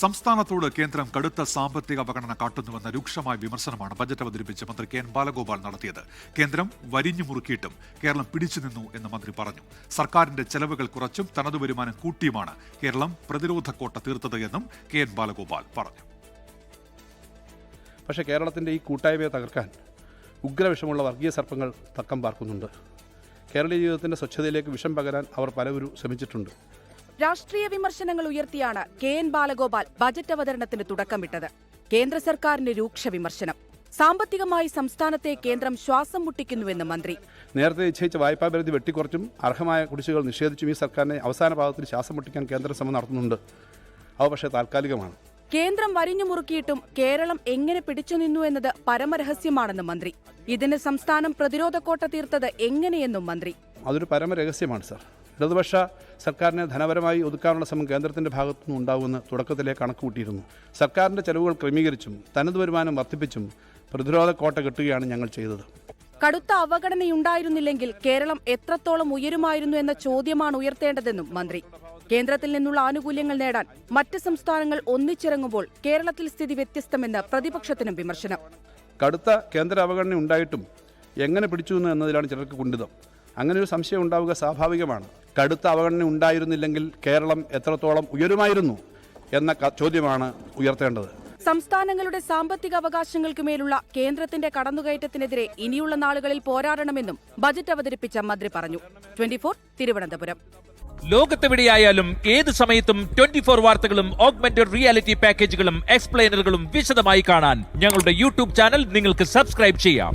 സംസ്ഥാനത്തോട് കേന്ദ്രം കടുത്ത സാമ്പത്തിക അവഗണന കാട്ടുന്നുവെന്ന രൂക്ഷമായ വിമർശനമാണ് ബജറ്റ് അവതരിപ്പിച്ച് മന്ത്രി കെ എൻ ബാലഗോപാൽ നടത്തിയത്. കേന്ദ്രം വരിഞ്ഞു മുറുക്കിയിട്ടും കേരളം പിടിച്ചുനിന്നു എന്ന് മന്ത്രി പറഞ്ഞു. സർക്കാരിന്റെ ചെലവുകൾ കുറച്ചും തനതു വരുമാനം കൂട്ടിയുമാണ് കേരളം പ്രതിരോധ കോട്ട തീർത്തത് എന്നും കെ എൻ ബാലഗോപാൽ പറഞ്ഞു. പക്ഷേ കേരളത്തിൻ്റെ ഈ കൂട്ടായ്മയെ തകർക്കാൻ ഉഗ്രവിഷമുള്ള വർഗീയ സർപ്പങ്ങൾ തക്കം പാർക്കുന്നുണ്ട്. കേരളീയ ജീവിതത്തിൻ്റെ സ്വച്ഛതയിലേക്ക് വിഷം പകരാൻ അവർ പലവരും ശ്രമിച്ചിട്ടുണ്ട്. രാഷ്ട്രീയ വിമർശനങ്ങൾ ഉയർത്തിയാണ് കെ എൻ ബാലഗോപാൽ ബജറ്റ് അവതരണത്തിന് തുടക്കമിട്ടത്. കേന്ദ്ര സർക്കാരിന്റെ രൂക്ഷ വിമർശനം. സാമ്പത്തികമായി സംസ്ഥാനത്തെ കേന്ദ്രം ശ്വാസം മുട്ടിക്കുന്നുവെന്ന് മന്ത്രി. നേരത്തെ നിശ്ചയിച്ച വായ്പാ പരിധി വെട്ടിക്കുറച്ചും അർഹമായ കുടിശ്ശികൾ നിഷേധിച്ചും ഈ സർക്കാരിനെ അവസാന ഭാഗത്തിൽ ശ്വാസം മുട്ടിക്കാൻ കേന്ദ്ര ശ്രമം നടത്തുന്നുണ്ട്. അവ പക്ഷേ താൽക്കാലികമാണ്. കേന്ദ്രം വരിഞ്ഞു മുറുക്കിയിട്ടും കേരളം എങ്ങനെ പിടിച്ചുനിന്നു എന്നത് പരമരഹസ്യമാണെന്ന് മന്ത്രി. ഇതിന് സംസ്ഥാനം പ്രതിരോധ കോട്ട തീർത്തത് എങ്ങനെയെന്നും മന്ത്രി. അതൊരു പരമരഹസ്യമാണ് സാർ. ഇടതുപക്ഷ സർക്കാരിനെ ധനപരമായി ഒതുക്കാനുള്ള ശ്രമം കേന്ദ്രത്തിൻ്റെ ഭാഗത്തുനിന്ന് ഉണ്ടാവുമെന്ന് തുടക്കത്തിലെ കണക്കുകൂട്ടിയിരുന്നു. സർക്കാരിൻ്റെ ചെലവുകൾ ക്രമീകരിച്ചും തനത് വരുമാനം വർദ്ധിപ്പിച്ചും പ്രതിരോധ കോട്ട കെട്ടുകയാണ് ഞങ്ങൾ ചെയ്തത്. കടുത്ത അവഗണനയുണ്ടായിരുന്നില്ലെങ്കിൽ കേരളം എത്രത്തോളം ഉയരുമായിരുന്നു എന്ന ചോദ്യമാണ് ഉയർത്തേണ്ടതെന്നും മന്ത്രി. കേന്ദ്രത്തിൽ നിന്നുള്ള ആനുകൂല്യങ്ങൾ നേടാൻ മറ്റ് സംസ്ഥാനങ്ങൾ ഒന്നിച്ചിറങ്ങുമ്പോൾ കേരളത്തിൽ സ്ഥിതി വ്യത്യസ്തമെന്ന് പ്രതിപക്ഷത്തിനും വിമർശനം. കടുത്ത കേന്ദ്ര അവഗണന ഉണ്ടായിട്ടും എങ്ങനെ പിടിച്ചു എന്നതിലാണ് ചിലർക്ക് കുണ്ഠിതം. അങ്ങനെയൊരു സംശയം ഉണ്ടാവുക സ്വാഭാവികമാണ്. കടുത്ത അവഗണന ഉണ്ടായിരുന്നില്ലെങ്കിൽ കേരളം എത്രത്തോളം ഉയരുമായിരുന്നു എന്ന ചോദ്യമാണ് ഉയർത്തേണ്ടത്. സംസ്ഥാനങ്ങളുടെ സാമ്പത്തിക അവകാശങ്ങൾക്ക് മേലുള്ള കേന്ദ്രത്തിന്റെ കടന്നുകയറ്റത്തിനെതിരെ ഇനിയുള്ള നാളുകളിൽ പോരാടണമെന്നും ബജറ്റ് അവതരിപ്പിച്ച മന്ത്രി പറഞ്ഞു. 24 തിരുവനന്തപുരം. ലോകത്തെവിടെയായാലും ഏത് സമയത്തും 24 വാർത്തകളും ഓഗ്മെന്റഡ് റിയാലിറ്റി പാക്കേജുകളും എക്സ്പ്ലെയിനറുകളും വിശദമായി കാണാൻ ഞങ്ങളുടെ യൂട്യൂബ് ചാനൽ നിങ്ങൾക്ക് സബ്സ്ക്രൈബ് ചെയ്യാം.